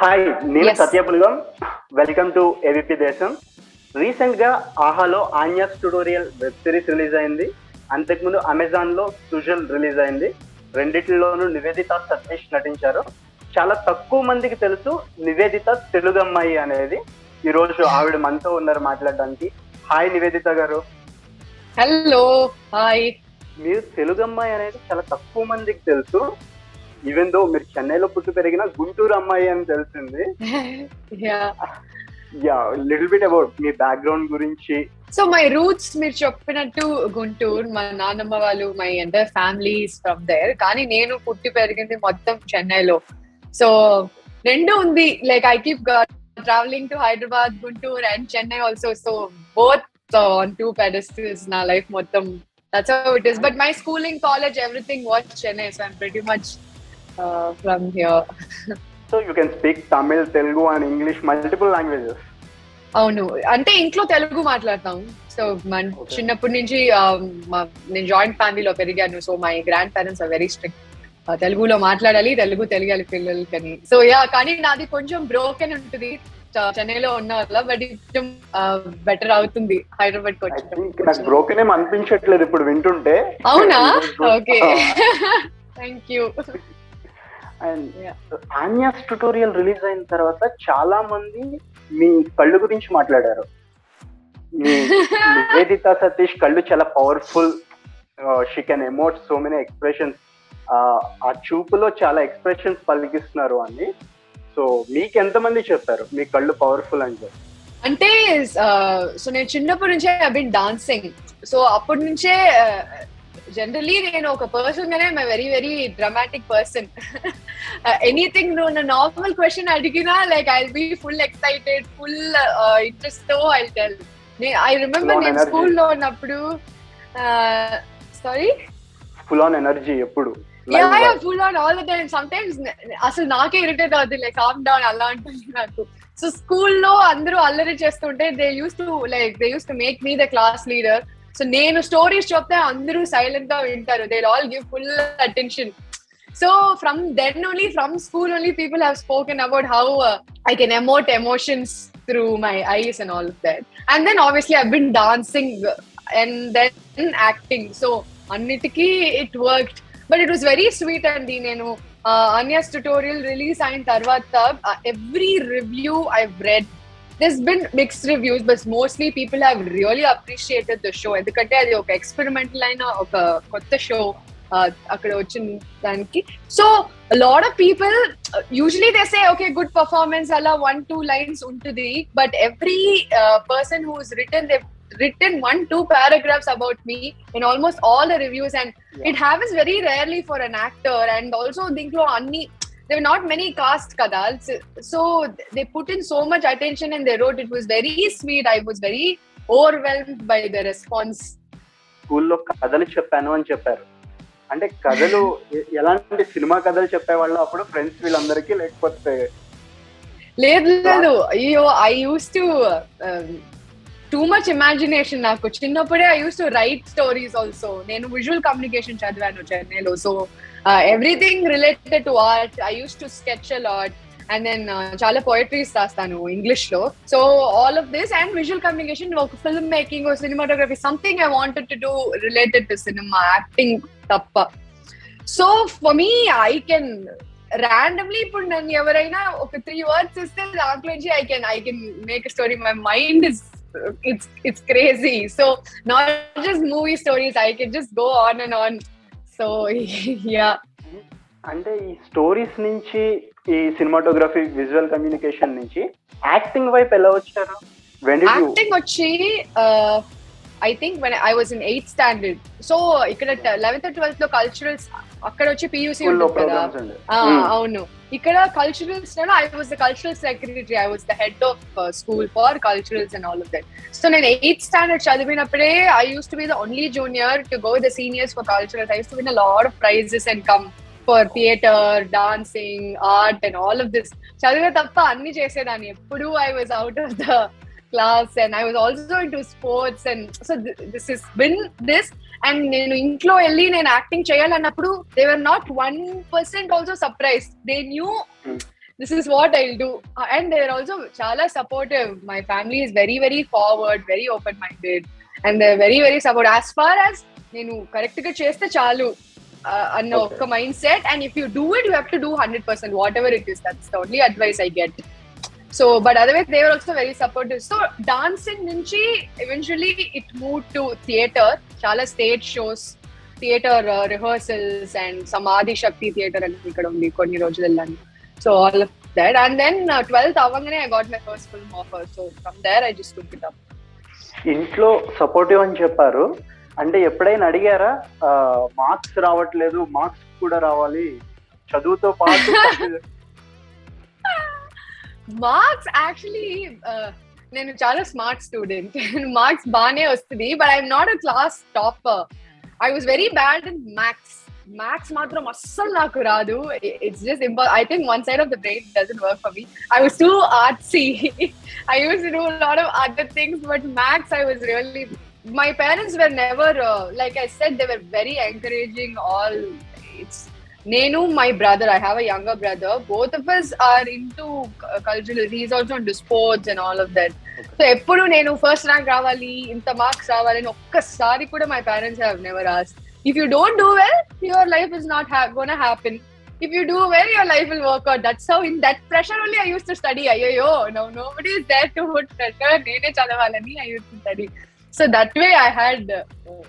Hi, నేను Yes. సత్యపుల్గం. Welcome to ABP దేశం. Recent గా ఆహాలో ఆన్యాస్ ట్యుటోరియల్ వెబ్ సిరీస్ రిలీజ్ అయింది. అంతకుముందు అమెజాన్ లో సుజల్ రిలీజ్ అయింది. రెండిట్లోనూ నివేదిత సతీష్ నటించారు. చాలా తక్కువ మందికి తెలుసు నివేదిత తెలుగు అమ్మాయి అనేది. ఈ రోజు ఆవిడ మనతో ఉన్నారు మాట్లాడడానికి. హాయ్ నివేదిత గారు. Hello, hi. మీరు తెలుగు అమ్మాయి అనేది చాలా తక్కువ మందికి తెలుసు. ఈవెన్ దో మీరు చెన్నైలో పుట్టి పెరిగిన గుంటూరు అమ్మాయి అని తెలిసింది. యా, లిటిల్ బిట్ అబౌట్ మీ బ్యాక్గ్రౌండ్ గురించి. సో మై రూట్స్ మీరు చెప్పినట్టు గుంటూరు, మా నాన్నమ్మ వాళ్ళు, my entire family from there. కానీ నేను పుట్టి పెరిగింది మొత్తం చెన్నైలో. సో రెండు ఉంది, like I keep travelling to Hyderabad, Guntur and Chennai also. So both on two pedestals na life mottham. That's how it is. But my schooling, college, everything was Chennai, so I'm pretty much from here. So you can speak Tamil, Telugu and English, multiple languages. అవును, అంటే ఇంట్లో తెలుగు మాట్లాడతాం. So చిన్నప్పటి నుంచి నేను joint ఫ్యామిలీలో పెరిగాను. So my grandparents are very strict. తెలుగులో మాట్లాడాలి, తెలుగు తెలియాలి పిల్లలకని. సో యా, కానీ నాది కొంచెం బ్రోకెన్ ఉంటుంది చెన్నైలో ఉన్న వల్ల. బట్ కొంచెం బెటర్ అవుతుంది హైదరాబాద్ కి వచ్చి. నాకు బ్రోకెన్ ఏం అనిపించట్లేదు ఇప్పుడు వింటుంటే. అవునా? Okay, thank you. And Anya's tutorial release అయిన తర్వాత చాలా మంది మీ కళ్ళు గురించి మాట్లాడారు. మీ నివేదిత సతీష్ కళ్ళు చాలా powerful, she can emote so many expressions, ఆ చూపులో చాలా ఎక్స్ప్రెషన్స్ పలికిస్తున్నారు అని. సో మీకు ఎంతమంది చెప్పారు మీ కళ్ళు పవర్ఫుల్ అని చెప్పి? అంటే సో నేను చిన్నప్పటి నుంచే ఐ బిన్ డాన్సింగ్. సో అప్పటి నుంచే జనరలీ నేను ఒక పర్సన్ గానే very very dramatic person. Anything నువ్వు నార్మల్ క్వశ్చన్ అడిగినా like I be full excited, full interest తో ఐ టెల్. ఐ రిమెంబర్ నేను స్కూల్లో ఉన్నప్పుడు సారీ ఫుల్ ఆన్ ఎనర్జీ ఎప్పుడు full on all the time. Some times అసలు నాకే ఇరిటేట్ అవుతుంది, లైక్ కామ్ డౌన్ అలా ఉంటుంది నాకు. సో స్కూల్లో అందరూ అల్లరి చేస్తుంటే they use to make me the class leader. So నేను స్టోరీస్ చెప్తే అందరూ సైలెంట్ గా వింటారు. They all give full attention. So from then only, from school only, people have spoken about how I can emote emotions through my eyes and all of that. And then obviously I've been dancing and then acting. So annitiki it worked. But it was very sweet. And nenu Anya's tutorial release ayin tarvata every review I've read, there's been mixed reviews, but mostly people have really appreciated the show. Endukante adi oka experimental aina oka kotta show అక్కడ వచ్చిన దానికి. So lot of people usually they say okay good performance అలా 1-2 lines ఉంటుంది. But every person who is written 1-2 paragraphs about me in almost all the reviews, and it happens very rarely for an actor. And also దీంట్లో అన్ని there were not many cast kada, so they put in so much attention and they wrote. It was very sweet. I was very overwhelmed by the response. స్కూల్లో కథలు చెప్పాను అని చెప్పారు. అంటే కథలు ఎలాంటి సినిమా కథలు చెప్పేవాళ్ళు అప్పుడు ఫ్రెండ్స్ వీళ్ళందరికీ, లేకపోతే? లేదు, అయ్యో I use to too much imagination. నాకు చిన్నప్పుడే I use to write stories also. నేను విజువల్ కమ్యూనికేషన్ చదివాను చెన్నైలో. So everything related to art. I use to sketch a lot. And then చాలా పోయట్రీస్ రాస్తాను ఇంగ్లీష్ లో. So all of this and visual communication, ఒక film making, cinematography, something I wanted to do related to cinema, acting తప్ప. So for me I can randomly ఇప్పుడు నన్ను ఎవరైనా ఒక 3 words ఇస్తే దాంట్లో నుంచి I can make a story. My mind is it's crazy. So not just movie stories, I can just go on and on. So yeah. అంటే ఈ stories నుంచి, ఈ సినిమాటోగ్రఫీ, విజువల్ కమ్యూనికేషన్ నుంచి యాక్టింగ్ వైపు ఎలా వచ్చారు? యాక్టింగ్ వచ్చి I think when I was in 8th standard. So ఇక్కడ 11th and 12th లో కల్చరల్స్, అక్కడ వచ్చి PUC ఉంటుంది కదా. అవును, ఇక్కడ కల్చరల్స్ లో I was the cultural secretary. I was the head of school for culturals and all of that. So నేను 8th standard చదివినప్పుడే I used to be the only junior to go with the seniors for culturals. I used to win a lot of prizes and come for theater, dancing, art and all of this. చదివే తప్ప అన్ని చేసేదాన్ని. ఎప్పుడు I was out of the class and I was also into sports, and so this has been this. And నేను ఇంట్లో వెళ్ళి నేను acting చేయాలన్నప్పుడు they were not 1% also surprised. They knew this is what I'll do. And they're also chala supportive. My family is very, very forward, very open-minded, and they're very, very supportive. As far as నేను correct గా చేస్తే చాలు అన్న ఒక mind set, and if you do it you have to do 100% whatever it is. That's the only advice I get. So but otherwise they were also very supportive. So dancing నుంచి eventually it move to theatre. చాలా stage shows, theatre rehearsals, and some Adishakti theatre అని ఇక్కడ ఉంది, కొన్ని రోజులు వెళ్ళాను. So all of that, and then 12th అవ్వగానే I got my first film offer. So from there I just took it up. ఇంట్లో supportive అని చెప్పారు, అంటే ఎప్పుడైనా అడిగారా మార్క్స్ రావట్లేదు, మార్క్స్ కూడా రావాలి చదువుతో పాటు? మార్క్స్ యాక్చువల్లీ నేను చాలా స్మార్ట్ స్టూడెంట్, మార్క్స్ బాగానే వస్తుంది, but I'm not a class topper. I was very bad in maths మాత్రం అస్సలు నాకు రాదు. It's just I think one side of the brain doesn't work for me. I was two Artsy. I use to do lot of other things, but maths I was really. My parents were never like I said, they were very encouraging. All it's Nenu, my brother, I have a younger brother, both of us are into cultural. He's also into sports and all of that. So eppudu nenu first rank ravali, inta marks ravali ani okkasari kuda my parents have never asked. If you don't do well, your life is not gonna happen. If you do well, your life will work out. That's how, in that pressure only I used to study. Ayyo, no, nobody is there to put pressure. Nene chadavalani I used to study. So that way I had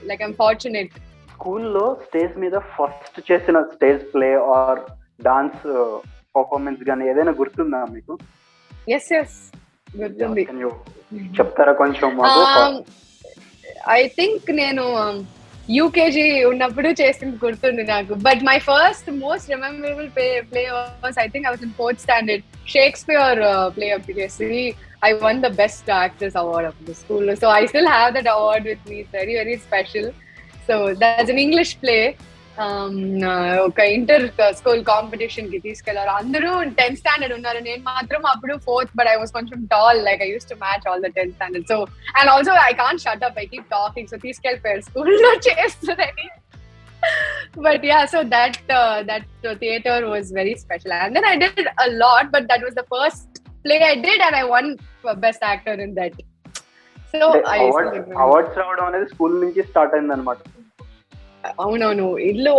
like I'm fortunate. స్కూల్లో stage మీద first చేసిన stage play or dance performance గానీ ఏదైనా గుర్తుందా మీకు? Yes గుర్తుంది. చెప్తారా కొంచెం? ఐ థింక్ నేను యూకేజీ ఉన్నప్పుడు చేసింది గుర్తుంది నాకు. But my first most rememberable play was, I think I was in 4th standard, Shakespeare play up చేసి I won the best actress award of the school. So I still have that award with me. It's very, very special. So that's an English play. ఒక inter school competition కి తీసుకెళ్లారు. అందరూ 10th standard ఉన్నారు, నేను మాత్రం అప్పుడు 4th, but I was కొంచెం tall, like I use to match all the 10th standard. So and also I can't shut up, I keep talking. So తీసుకెళ్ళిపోయారు స్కూల్లో చేస్తుందని. But yeah, so that theater was very special, and then I did a lot, but that was the first play I did, and I won best actor in that. So awards రావడం అనేది school నుంచి start అయింది అన్నమాట. అవునవును. ఇల్లు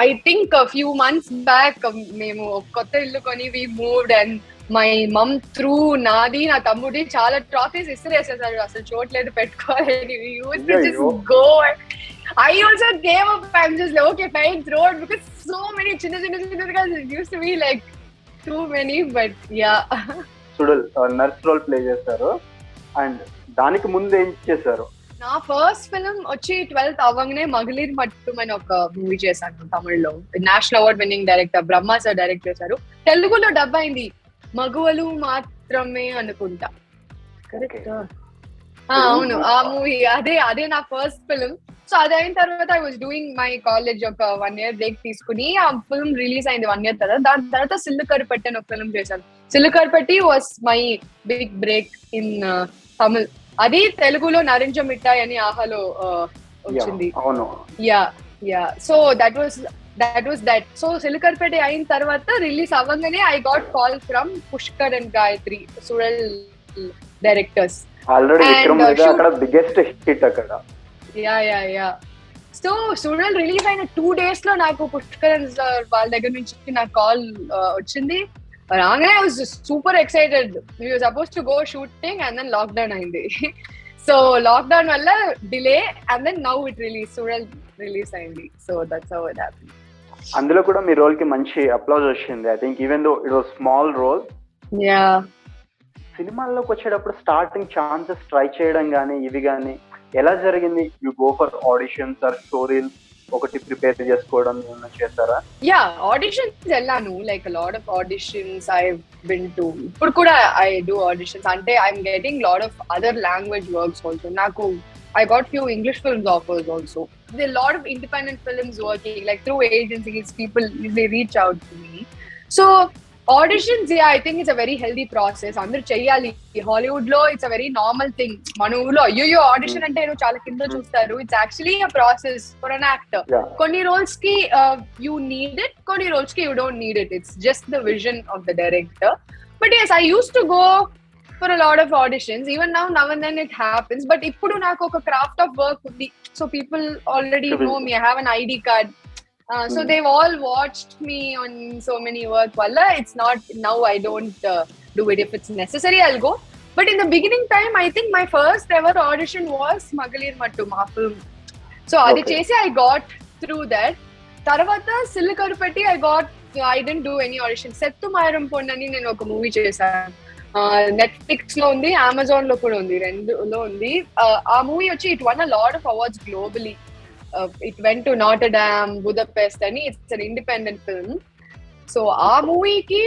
I think few months back మేము కొత్త ఇల్లు కొని we moved, and my mum through నాది నా తమ్ముడి చాలా ట్రాఫీస్ ఇసిరేసేసారు. అసలు చోట్లేదు పెట్టుకోవాలి. We used to just go. I also gave up. I'm just like, okay, fine, throw it, because so many chinna guys, it used to be like too many, but yeah. Suzhal nurse role play చేశారు, అండ్ దానికి ముందు ఏం చేశారు? నా first film వచ్చి 12th అవ్వగానే మగలీర్ మట్టుం అని ఒక మూవీ చేశాను తమిళ్లో. నేషనల్ అవార్డ్ విన్నింగ్ డైరెక్టర్ బ్రహ్మ సార్ డైరెక్ట్ చేశారు. తెలుగులో డబ్ అయింది మగవలు మాత్రమే అనుకుంటా, కరెక్ట్? అవును, ఆ మూవీ అదే నా ఫస్ట్ ఫిల్మ్. సో అది అయిన తర్వాత I was doing my college, ఒక 1 year బ్రేక్ తీసుకుని ఆ ఫిల్మ్ రిలీజ్ అయింది 1 year తర్వాత. దాని తర్వాత సిల్లుకరుపట్టి అని ఒక ఫిల్మ్ చేశాను. Sillukaruppatti was my big break in Tamil. అది తెలుగులో నరేంజ మిఠాయి అని ఆహాలో వచ్చింది. Yeah so that was that. So Sillukaruppatti అయిన తర్వాత రిలీజ్ అవ్వగానే I got call from Pushkar and Gayathri, Suzhal directors. Already Vikram మీద అక్కడ బిగ్గెస్ట్ హిట్ అక్కడ. యా సో సుడల్ రిలీజ్ అయిన 2 days లో నాకు పుష్కరన్ వాళ్ళ దగ్గర నుంచి నాకు కాల్ వచ్చింది. రాగానే I was super excited. We were suppose to go shooting, and then lockdown అయింది. సో లాక్డౌన్ వల్ల delay, and then now it release, Suzhal release అయింది. So that's how it happened. అందులో కూడా మీ రోల్ కి మంచి అప్లాజ్ వచ్చింది. I think even tho it was small role. Yeah సినిమాల్లోకి వచ్చేటప్పుడు స్టార్టింగ్ ఛాన్సెస్ ట్రై చేయడం కానీ ఇవి కానీ ఎలా జరిగింది? You go for auditions or స్టోరీలు ఒకటి ప్రిపేర్ చేసుకోవడం ఏమైనా చేస్తారా? యా ఆడిషన్స్ వెళ్ళాను, like lot of auditions I bin to. ఇప్పుడు కూడా ఐ డూ ఆడిషన్స్. అంటే I'm getting lot of other language works also. నాకు I got few English films offers also. There are a lot of independent films working, like through agencies, people, they reach out to me. So Auditions, yeah, I think it's a very healthy process. అందరూ చెయ్యాలి. Hollywood లో it's a very normal thing. మన ఊర్లో అయ్యో audition అంటే ఏదో చాలా కింద చూస్తారు. It's actually a process for an actor. కొన్ని రోల్స్ కి యూ నీడ్ ఇట్, కొన్ని రోల్స్ కి you don't need it. It's just the vision of the director. But yes, I used to go for a lot of auditions. Even now and then it happens. But ఇప్పుడు నాకు ఒక craft of work ఉంది. So people already know me. I have an ID card. So they've all watched me on so many work. Valla, it's not now. I don't do it. If it's necessary, I'll go. But in the beginning time, I think my first ever audition was Magalir Mattu, my film. So adi chesi I got through that. Tarvata Silikarupeti, I didn't do any audition. Settu Mayram Ponnani nenu oka movie chesanu. Netflix lo undi, Amazon lo kuda undi, rendulo undi. Aa movie vachi it won a lot of awards globally. It went to Notre Dame, Budapest, and it's an independent film. So our movie ki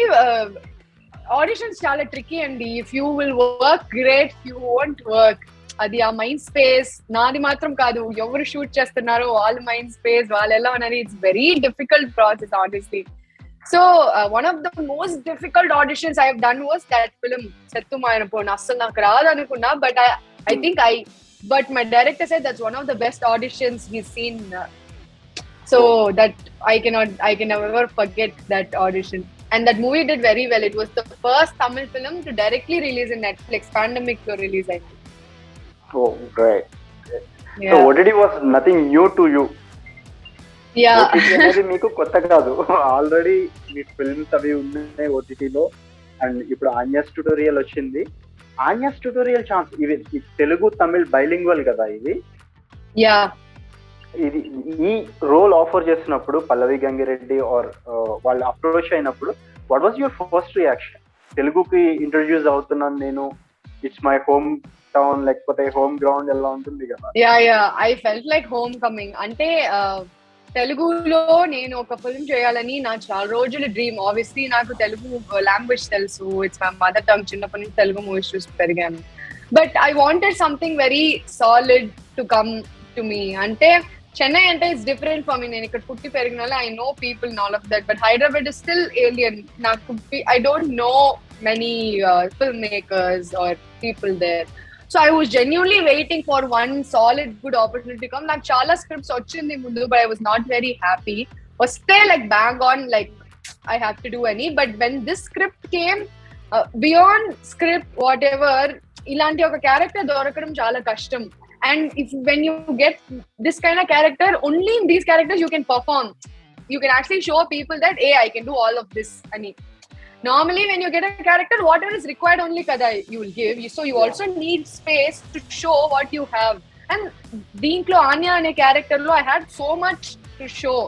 auditions chala tricky, and if you will work great, if you won't work, adi aa mind space naadi matram kaadu, evaru shoot chestunnaro all mind space vallella unani. It's very difficult process, honestly. So one of the most difficult auditions I have done was that film Settu Mayanaponnu. Assalu naaku raadu anukunna, but I think but my director said that's one of the best auditions he's seen. So that I can never forget that audition. And that movie did very well. It was the first Tamil film to directly release in Netflix. Pandemic lo release ayi. Oh, great. Yeah. So OTT was nothing new to you. Yeah. OTT అనేది మీకు కొత్త కాదు. Already మీ films అవి ఉన్నాయి ఓటీటీలో. And ఇప్పుడు ఆన్యాస్ tutorial వచ్చింది. ఆన్యాస్ tutorial chance ఇవి తెలుగు తమిళ్ బైలింగ్వల్ కదా ఇది. యా, ఇది ఈ రోల్ ఆఫర్ చేసినప్పుడు పల్లవి గంగిరెడ్డి ఆర్ వాళ్ళు అప్రోచ్ అయినప్పుడు what was your first reaction? తెలుగుకి ఇంట్రడ్యూస్ అవుతున్నాను నేను, ఇట్స్ మై హోమ్ టౌన్, లేకపోతే హోమ్ గ్రౌండ్ ఎలా ఉంటుంది కదా. Yeah I felt like home coming. అంటే తెలుగులో నేను ఒక ఫిల్మ్ చేయాలని నా చాలా రోజుల డ్రీమ్. ఆబ్వియస్లీ నాకు తెలుగు లాంగ్వేజ్ తెలుసు, ఇట్స్ మై మదర్ టంగ్. చిన్నప్పటి నుంచి తెలుగు మూవీస్ చూసి పెరిగాను. But I wanted something very solid to come to me. అంటే చెన్నై అంటే ఇట్స్ డిఫరెంట్ ఫర్ మీ. నేను ఇక్కడ పుట్టి పెరిగిన వల్ల I know people and all of that. But Hyderabad is still alien. నాకు I don't know many film makers or people there. So I was genuinely waiting for one solid good opportunity to come. Like chala scripts ochindi mundu, but I was not very happy. Was still like bang on, like I have to do any. But when this script came, beyond script whatever, ilanti oka character dorakadam chala kashtam. And when you get this kind of character, only in these characters you can perform. You can actually show people that hey, I can do all of this. Ani normally when you get a character, whatever is required only kada you will give. So you also need space to show what you have. And deentlo Anya ane character lo I had so much to show.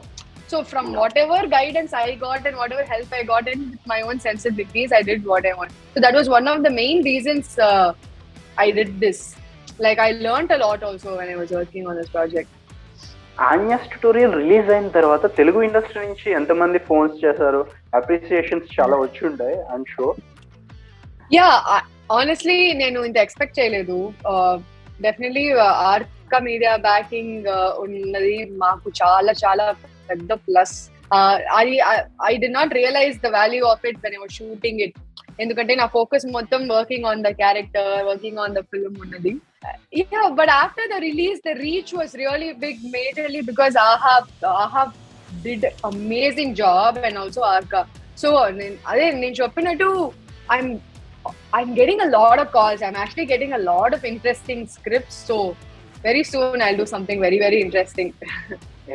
So from whatever guidance I got and whatever help I got, and with my own sensibilities, I did what I want. So that was one of the main reasons I did this. Like I learned a lot also when I was working on this project. Anya's tutorial release అయిన తర్వాత Telugu industry నుంచి ఎంతమంది phones చేశారు? Appreciations చాలా వచ్చి ఉంటాయి I'm sure. Yeah, honestly నేను ఇంత ఎక్స్పెక్ట్ చేయలేదు. డెఫినెట్లీ ఆర్కా మీడియా బ్యాకింగ్ ఉన్నది మాకు చాలా చాలా పెద్ద plus. I did not realize the value of it when I was shooting it. ఎందుకంటే నా ఫోకస్ మొత్తం working on the character, working on the film ఉన్నది. Yeah, but after the release, the reach was really big, majorly because Aha did amazing job, and also Arka. So నేను చెప్పినట్టు I'm getting a lot of calls. I'm actually getting a lot of interesting scripts. So very soon I'll do something very very interesting.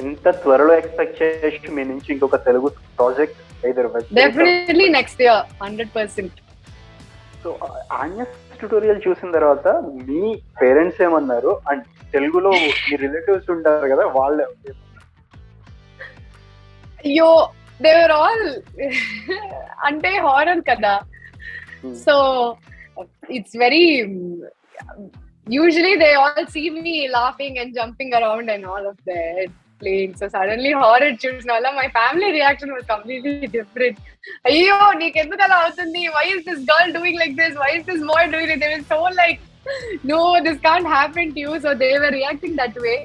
ఎంత త్వరలో expect చేయొచ్చు మీ నుంచి ఇంకొక Telugu project? Definitely next year, 100%. So Anya's tutorial చూసిన తర్వాత మీ పేరెంట్స్ ఏమన్నారు? And తెలుగులో మీ రిలేటివ్స్ ఉంటారు కదా, వాళ్ళు అయ్యో దే వర్ ఆల్ అంటే హారర్ కదా. So it's very usually they all see me laughing and jumping around and all of that, playing. So suddenly horror chusnala my family reaction was completely different. Ayyo neekenduku ala avutundi, why is this girl doing like this, why is this boy doing it? They were so like, no, this can't happen to you. So they were reacting that way.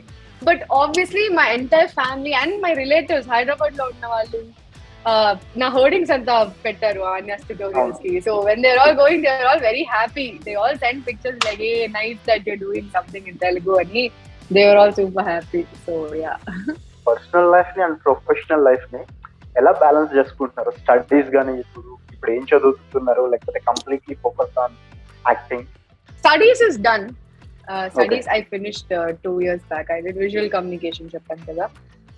But obviously my entire family and my relatives Hyderabad lo unna vallu, నా hoardings అంతా పెట్టారు Anya's tutorials కి. So when they are all going they are all very happy. They all send pictures like a nice that you doing something in Telugu అని. They are all super happy. So yeah, personal life ని and professional life ని ఎలా balance చేసుకుంటున్నారు? Studies గానీ ఇప్పుడు ఏం చదువుతున్నారు, లేకపోతే completely focus on acting? Studies is done. Studies I finished 2 years back. I did visual communication చెప్పాను కదా.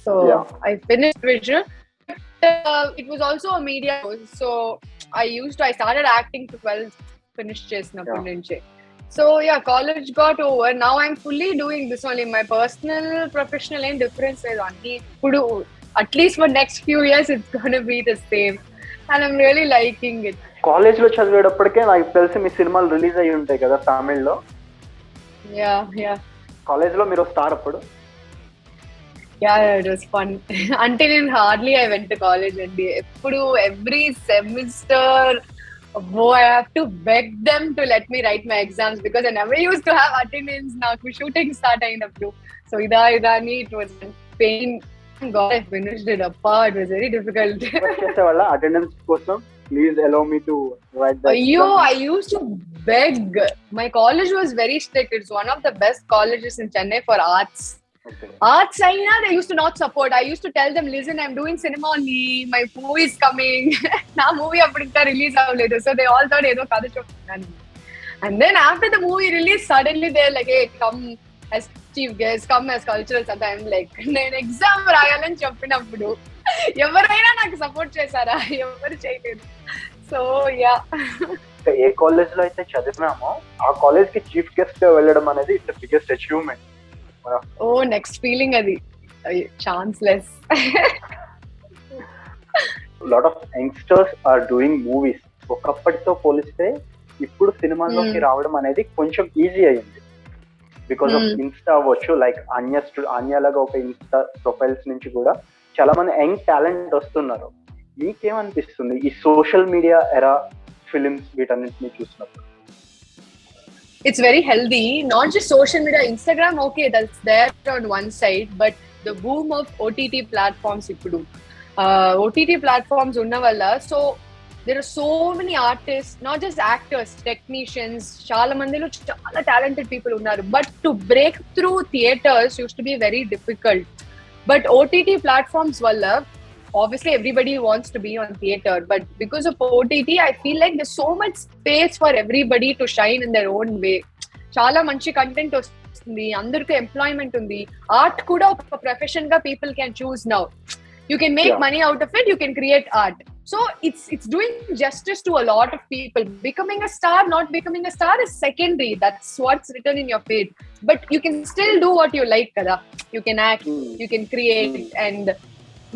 So Yeah. I finished visual. It was also a media course. So I started acting to 12 finished చేసినప్పటి నుంచే. So yeah, college got over. Now I'm fully doing this only. My personal, professional and difference is only ఇప్పుడు at least for next few years it's gonna be the same. And I'm really liking it. College లో చదివేటప్పటికే నాకు తెలిసి మీ సినిమాలు release అయ్యి ఉంటాయి కదా తమిళ్లో. Yeah. College లో మీరు స్టార్ అప్పుడు? Yeah, it was fun. Until hardly I went to college and every semester, I have to beg them to let me write my exams because I never used to have attendance. Now shooting start అయినప్పుడు. So idani it was pain. God, I finished it apart. It was very difficult. చేసేవాళ్ళ attendance కోసం? Please allow me to write that. I used to beg. My college was very strict. It's one of the best colleges in Chennai for arts. Okay. Arts, they used to not support. I used to tell them, listen, I'm doing cinema only. My movie is coming. Na movie appadika release avaledu. So they all thought edo kada choptanu. And then after the movie release, suddenly they're like, hey, come as chief guest, come as cultural. And I'm like, నేను exam రాయాలని చెప్పినప్పుడు ఎవరైనా నాకు support చేశారా? ఎవరు చేయలేదు. So yeah, ఏ college లో అయితే చదివినామో ఆ కాలేజ్ కి చీఫ్ గెస్ట్ గా వెళ్ళడం అనేది it's biggest achievement. Oh next feeling అది, chanceless. Lot of youngsters are doing movies. ఒకప్పటితో పోలిస్తే ఇప్పుడు సినిమాల్లోకి రావడం అనేది కొంచెం ఈజీ అయ్యింది బికాస్ ఆఫ్ ఇన్స్టా అవ్వచ్చు. లైక్ అన్యాలాగా ఒక ఇన్స్టా ప్రొఫైల్స్ నుంచి కూడా చాలా మంది యంగ్ టాలెంట్ వస్తున్నారు. మీకేమనిపిస్తుంది ఈ సోషల్ మీడియా ఎరా ఫిలిమ్స్ వీటన్నిటిని చూసినప్పుడు? It's very healthy, not just social media. Instagram, okay, that's there on one side, but the boom of OTT platforms ippudu. OTT platforms unna valla, so there are so many artists, not just actors, technicians, chaala mandilo chaala talented people unnaru, but to break through theaters used to be very difficult. But OTT platforms valla, obviously everybody wants to be on theater, but because of OTT I feel like there's so much space for everybody to shine in their own way. Chaala manchi content vastundi, andarku employment undi, art kuda oka profession ga people can choose now. You can make money out of it, you can create art. So it's doing justice to a lot of people. Becoming a star, not becoming a star is secondary. That's what's written in your fate, but you can still do what you like kada. You can act, you can create, and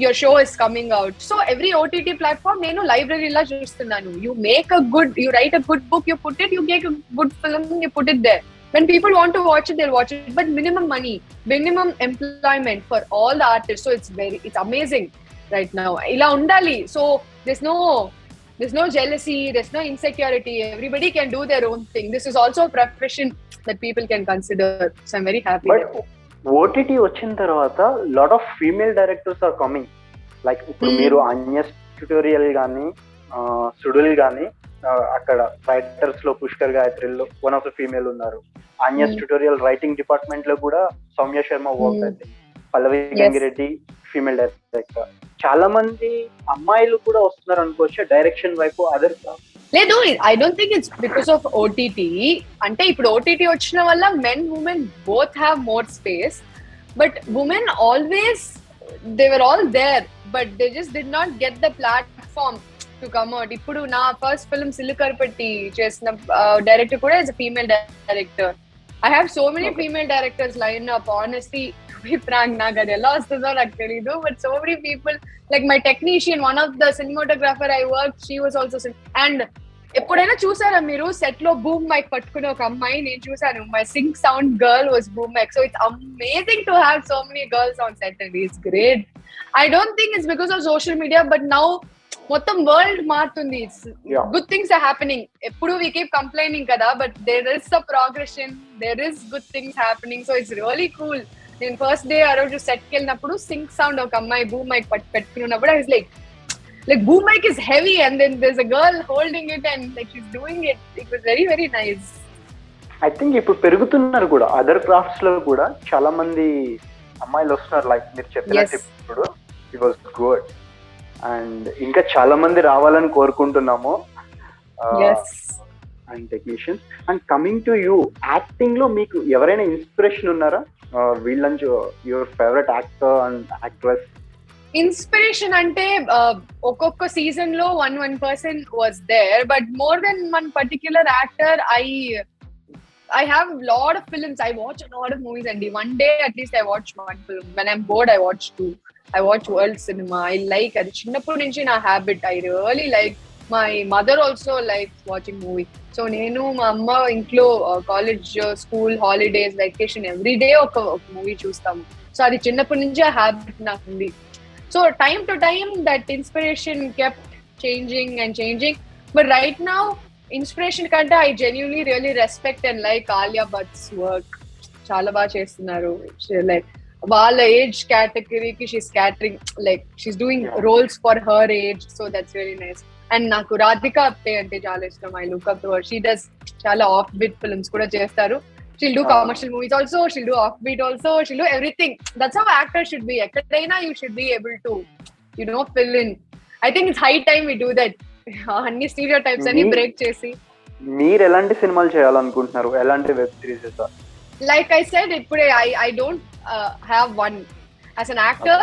your show is coming out. So every OTT platform nenu library la chustunnanu. You write a good book, you put it, you make a good film, you put it there. When people want to watch it, they'll watch it, but minimum money, minimum employment for all the artists. So it's amazing right now. Ila undali. So there's no jealousy, there's no insecurity. Everybody can do their own thing. This is also a profession that people can consider. So I'm very happy. But OTT వచ్చిన తర్వాత lot of female directors are coming. Like ఇప్పుడు మీరు అన్యస్ tutorial కానీ సుడుల్ కానీ అక్కడ writers లో పుష్కర్ గాయత్రిలో one of the female ఉన్నారు. అన్యస్ ట్యుటోరియల్ రైటింగ్ డిపార్ట్మెంట్ లో కూడా సౌమ్య శర్మ వర్క్ అయితే, పల్లవి గంగిరెడ్డి ఫీమేల్ డైరెక్టర్. చాలా మంది అమ్మాయిలు కూడా వస్తున్నారు అనుకోవచ్చు డైరెక్షన్ వైపు. అదర్ లేదు, I don't think it's because of OTT. అంటే ఇప్పుడు ఓటీటీ వచ్చిన వల్ల men women both have more space, but women always they were all there, but they just did not get the platform to come out. ఇప్పుడు నా first film Sillukarupatti చేసిన director కూడా is a female director. I have so many female directors lined up. Honestly, to be frank, నాకు అది ఎలా వస్తుందో నాకు తెలీదు, but so many people, like my technician, one of the cinematographer I worked, she was also and ఎప్పుడైనా చూసారా మీరు set లో బూమ్ మైక్ పట్టుకునే ఒక అమ్మాయి? నేను చూసాను. My sync sound girl was boom mic. So it's amazing to have so many girls on set and it's great. I don't think it's because of social media, but now మొత్తం world మారుతుంది. Good things are happening. ఎప్పుడు we keep complaining కదా, but there is a progression, there is good things happening. So it's really cool. నేను first day ఆ రోజు సెట్కి వెళ్ళినప్పుడు sync sound ఒక అమ్మాయి బూమ్ మైక్ పెట్టుకున్నప్పుడు I was like, like boom mic is heavy and then there's a girl holding it and like she's doing it. It was very, very nice. I think ఇప్పుడు పెరుగుతున్నారు కూడా other crafts లో కూడా చాలా మంది అమ్మాయిలు వస్తున్నారు, లైక్ మీరు చెప్పినట్టు ఇప్పుడు ఇట్ వాస్ గుడ్ అండ్ ఇంకా చాలా మంది రావాలని కోరుకుంటున్నాము. And technicians. And coming to you, acting లో మీకు ఎవరైనా ఇన్స్పిరేషన్ ఉన్నారా? వీళ్ళంచు your favourite actor and actress. Inspiration అంటే ఒక్కొక్క సీజన్ లో one person was there, but more than one particular actor. I have a lot of films. I watch a lot of movies, and one day at least I watch one film. When I'm bored, I watch two. I watch world cinema. I like అది చిన్నప్పటి నుంచి నా habit. I really like. My mother also likes watching movie. So నేను మా అమ్మ ఇంట్లో college, school, holidays, vacation every day ఒక movie చూస్తాము. సో అది చిన్నప్పటి నుంచి ఆ హ్యాబిట్ నాకు ఉంది. So time to time that inspiration kept changing. But right now, inspiration kante I genuinely really respect and like Alia Bhatt's work. Chala baga chestunaru. Like వాళ్ళ age కేటగిరీకి she's catering, like she's doing roles for her age. So that's really nice. And నాకు రాధిక అప్తే అంటే చాలా ఇష్టం. I look up to her. She does చాలా off beat films కూడా చేస్తారు. She'll do commercial movies also, she'll do offbeat also, she'll do everything. That's how actors should be. Ekkadaina you should be able to, fill in. I think it's high time we do that. Anni stereotypes ani break chesi. మీరు ఎలాంటి సినిమాలు చేయాలనుకుంటున్నారు? ఎలాంటి web series? Like I said, I don't have one. As an actor,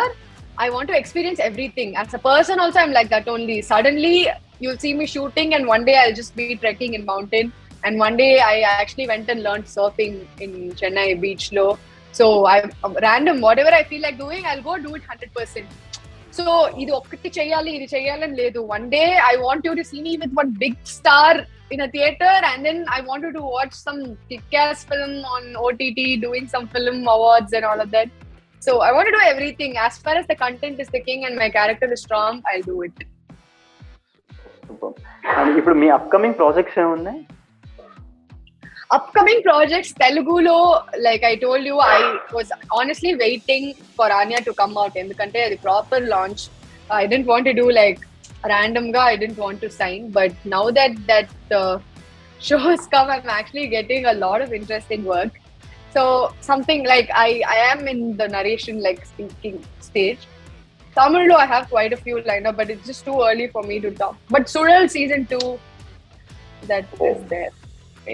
I want to experience everything. As a person also, I'm like that only. Suddenly, you'll see me shooting and one day I'll just be trekking in mountain. And one day I actually went and learned surfing in Chennai beach low. So I'm random, whatever I feel like doing, I'll go do it 100%. So idu okkati cheyali idi cheyalani ledu. One day I want you to see me with one big star in a theater, and then I want you to watch some kick-ass film on OTT doing some film awards and all of that. So I want to do everything. As far as the content is the king and my character is strong, I'll do it. And ఇప్పుడు మీ upcoming projects ఏమున్నాయి? Upcoming projects, Telugulo, like I told you, I was honestly waiting for Anya to come out. Endukante the proper launch. I didn't want to do like random ga. I didn't want to sign. But now that show has come, I'm actually getting a lot of interesting work. So something like I am in the narration, like speaking stage. Tamil, I have quite a few lined up, but it's just too early for me to talk. But Sural season 2, that is there.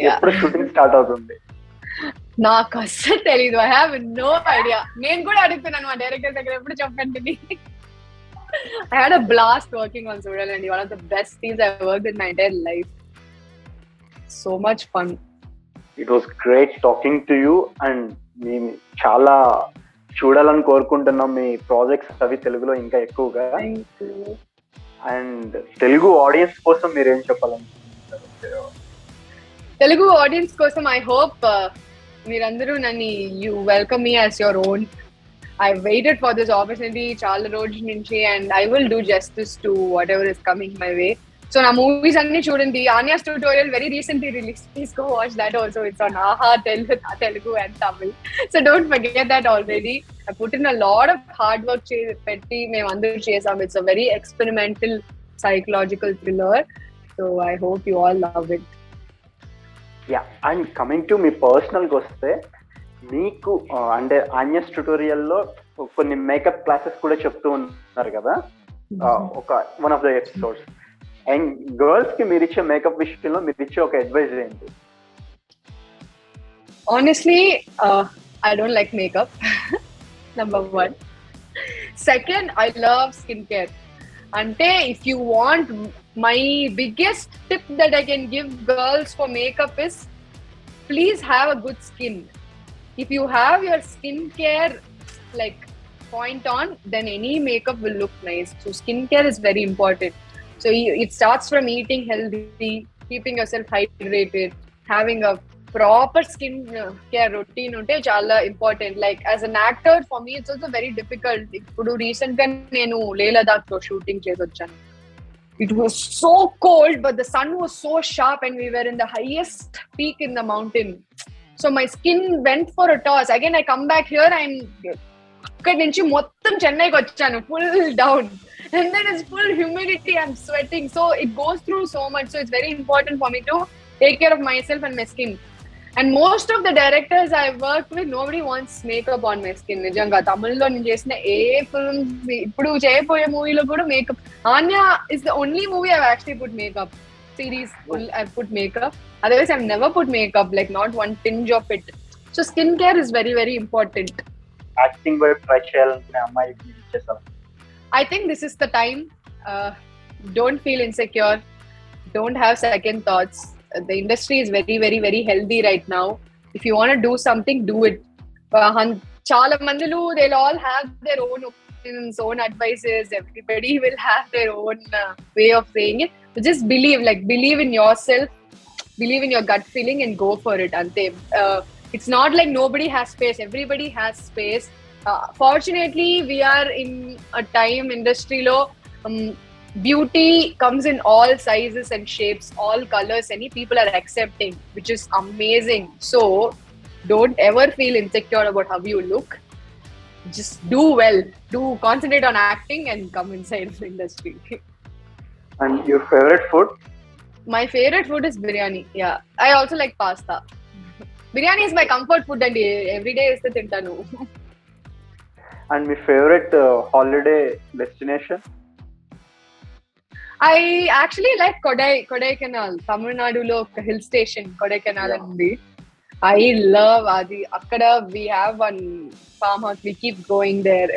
ఎప్పుడు shooting start అవుతుంది? నాకు అస్సలు తెలీదు. I have no idea. నేను కూడా అడుగుతున్నాను మా director దగ్గర, ఎప్పుడు చెప్పండి. I had a blast working on Sural and one of the best scenes I've worked in my entire life. So much fun. It was great talking to you and మేము చాలా చూడాలని కోరుకుంటున్నాం మీ ప్రాజెక్ట్స్ అవి తెలుగులో ఇంకా ఎక్కువగా. అండ్ తెలుగు ఆడియన్స్ కోసం మీరు ఏం చెప్పాలనుకుంటున్నారు? తెలుగు ఆడియన్స్ కోసం ఐ హోప్ మీరందరూ నన్ను you welcome me as your own. I waited for this opportunity చాలా రోజుల నుంచి, and I will do justice to whatever is coming my way. So నా మూవీస్ అన్ని చూడండి. Anya's tutorial very recently release. Please go watch that also. It's on Aha Telugu and Tamil. So don't forget that already. I put in a lot of hard work పెట్టి మేము అందరూ చేసాం. It's a very experimental psychological thriller. So I hope you all love it. Yeah, and coming to me పర్సనల్కి వస్తే, మీకు అంటే ఆన్యస్ ట్యూటోరియల్లో కొన్ని makeup classes కూడా చెప్తూ ఉన్నారు కదా, ఒక one of the episodes. And girls కి మీరు ఇచ్చే మేకప్ విషయంలో మీరు ఇచ్చే ఒక అడ్వైజ్ ఏంటి? Honestly, I don't like makeup. Number one. Second, I love skincare. Ante, if you want, my biggest tip that I can give girls for makeup is, please have a good skin. If you have your skincare like point on, then any makeup will look nice. So skincare is very important. So it starts from eating healthy, keeping yourself hydrated, having a proper skin care routine unte chala important. Like as an actor, for me it's also very difficult. Ippudu recent ga nenu Leh Ladakh lo shooting chesi vachanu. It was so cold, but the sun was so sharp and we were in the highest peak in the mountain. So my skin went for a toss. Again I come back here, I'm akkadi nunchi mottham Chennai ki vachanu full down. and then it's full humidity, I'm sweating, so it goes through so much. So it's very important for me to take care of myself and my skin. And most of the directors I worked with, nobody wants makeup on my skin. Nijanga Tamil lo నేను చేసిన ఏ films ఇప్పుడు చేయబోయే మూవీలో కూడా makeup. Anya is the only movie I've actually put makeup. Series I've put makeup. Otherwise I've never put makeup, like not one tinge of it. So skincare is very very important. Acting వైపు try చేయాలనుకునే అమ్మాయికి మీరు ఇచ్చేసారు. I think this is the time. Don't feel insecure. Don't have second thoughts. The industry is very, very, very healthy right now. If you want to do something, do it. Chala mandilu, they'll all have their own opinions, own advices. Everybody will have their own way of saying it. But just believe in yourself, believe in your gut feeling, and go for it. Ante. It's not like nobody has space. Everybody has space. Fortunately, we are in a time industry lo. Beauty comes in all sizes and shapes, all colors. Any people are accepting, which is amazing. So don't ever feel insecure about how you look. Just do well. Do concentrate on acting and come inside the industry. And your favorite food? My favorite food is biryani. Yeah, I also like pasta. Biryani is my comfort food, and every day is the tintanu. And my favorite holiday destination? I actually like Kodaikanal, Tamil Nadu lo hill station, Kodaikanal and I love Adi. Akkada we have one farmhouse. We keep going there.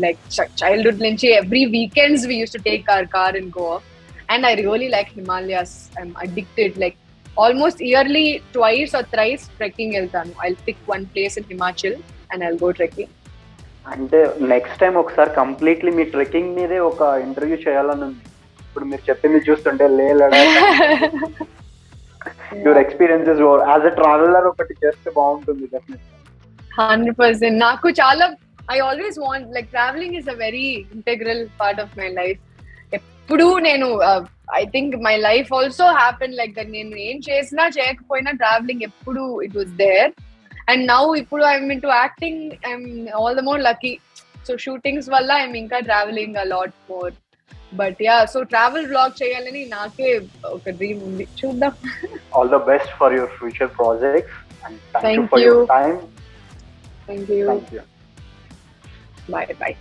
Like childhood nunchi every weekends we used to take our car and go up. And I really like Himalayas. I'm addicted. Like almost yearly, twice or thrice trekking eltanu. I'll pick one place in Himachal and I'll go trekking. అంటే next time ఒకసారి completely మీ trekking మీదే ఒక interview చేయాలని ఉంది. ఇప్పుడు మీరు చెప్పింది చూస్తుంటే లే Ladakh your experiences as a traveller ఒకటి చేస్తే బాగుంటుంది. 100%. నాకు చాలా I always want, like traveling is a very integral part of my life. ఎప్పుడు నేను I think my life also happened like that. నేను ఏం చేసినా చేయకపోయినా traveling ఎప్పుడు it was there. And now ఇప్పుడు I'm into acting. I'm all the more lucky. So shootings వల్ల I'm ఇంకా traveling a lot more. But yeah, so travel vlog చేయాలని నాకే ఒక డ్రీమ్ ఉంది. చూద్దాం. All the best for your future projects and thank you for you. your time. Thank you. Thank you. Bye.